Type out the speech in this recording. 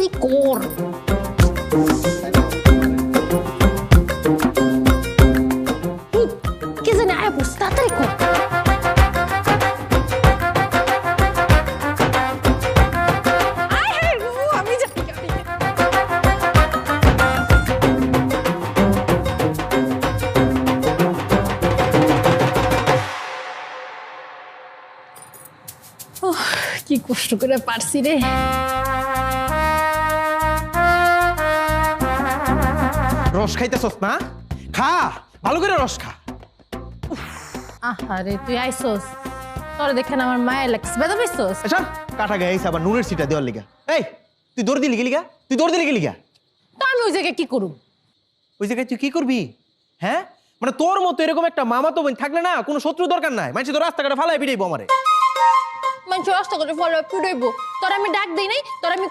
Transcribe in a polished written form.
কাজই কর। কে জানে আয় বস, তাড়াতাড়ি কর। আমি যাই। কি কষ্ট করে পারছি রে। রস খাইতেছস না? খা, ভালো করে রস খা। আহারে তুই আইসোস, তোর দেখেন আমার মায়ের লাগছে, বেদা পাইছস। আচ্ছা কাটা গাইছে আবার নুনের সিটা দেওয়ার লিগা। এই তুই দৌড় দিলি গেলিগা, তুই দৌড় দিলি গেলিগা। তো আমি ওই জায়গায় কি করুম? ওই জায়গায় তুই কি করবি? হ্যাঁ মানে তোর মতো এরকম একটা মামা তো বোন থাকলে না কোনো শত্রু দরকার নাই, মানুষ তো রাস্তাঘাটে ফালাই পিটাইবো আমারে। মানুষ রাস্তা করে ফলো পিটাইবো, তোর আমি ডাক দিই নাই, তোর আমি